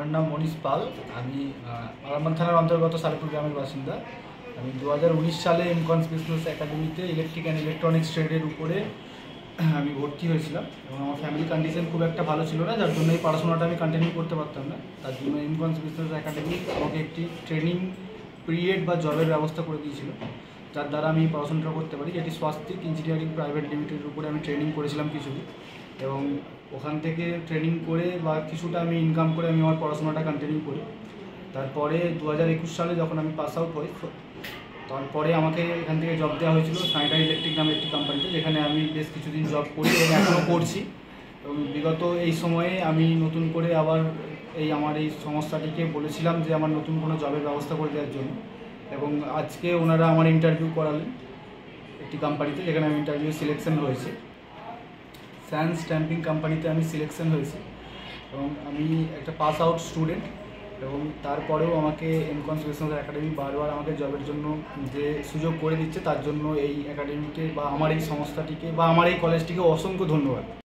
আমার নাম মনীষ পাল। আমি আরামবাগ থানার অন্তর্গত সালেপুর গ্রামের বাসিন্দা। আমি 2019 সালে এমকনস বিজনেস একাডেমিতে ইলেকট্রিক অ্যান্ড ইলেকট্রনিক্স ট্রেডের উপরে আমি ভর্তি হয়েছিলাম এবং আমার ফ্যামিলি কন্ডিশন খুব একটা ভালো ছিল না, যার জন্য এই পড়াশোনাটা আমি কন্টিনিউ করতে পারতাম না। তার জন্য এমকনস বিজনেস একাডেমি আমাকে একটি ট্রেনিং পিরিয়ড বা জবের ব্যবস্থা করে দিয়েছিল, যার দ্বারা আমি পড়াশোনাটা করতে পারি। যেটি স্বাস্তিক ইঞ্জিনিয়ারিং প্রাইভেট লিমিটেডের উপরে আমি ট্রেনিং করেছিলাম কিছুদিন, এবং ওখান থেকে ট্রেনিং করে বা কিছুটা আমি ইনকাম করে আমি আমার পড়াশোনাটা কন্টিনিউ করি। তারপরে 2021 সালে যখন আমি পাস আউট হই, তারপরে আমাকে এখান থেকে জব দেওয়া হয়েছিল স্নাইডার ইলেকট্রিক নামে একটি কোম্পানিতে, যেখানে আমি বেশ কিছুদিন জব করি এবং এখনও করছি। এবং বিগত এই সময়ে আমি নতুন করে আবার আমার এই সংস্থাটিকে বলেছিলাম যে আমার নতুন কোনো জবের ব্যবস্থা করে দেওয়ার জন্য, এবং আজকে ওনারা আমার ইন্টারভিউ করালেন একটি কোম্পানিতে, যেখানে আমি ইন্টারভিউ সিলেকশন হয়েছে। স্যান স্ট্যাম্পিং কোম্পানিতে আমি সিলেকশন হয়েছি এবং আমি একটা পাস আউট স্টুডেন্ট। এবং তারপরেও আমাকে এমকনস বিজনেস একাডেমি বারবার আমাকে জবের জন্য যে সুযোগ করে দিচ্ছে, তার জন্য এই একাডেমিকে বা আমার এই সংস্থাটিকে বা আমার এই কলেজটিকে অসংখ্য ধন্যবাদ।